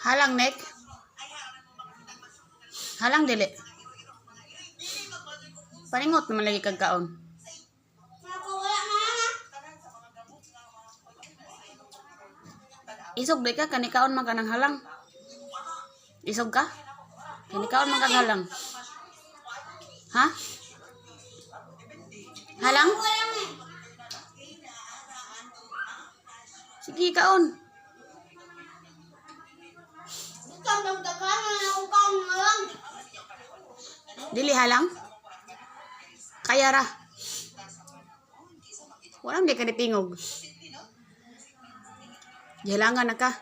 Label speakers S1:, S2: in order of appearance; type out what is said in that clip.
S1: Halang nek. Halang dili. Paningot naman lagi kag kaon. Isog di ka kanikaon man kanang halang. Isog ka? Kanikaon man kag halang. Ha? Halang? Sige kaon. Dili halang? Kaya ra. Walang di ka ditingog. Jalangan na ka.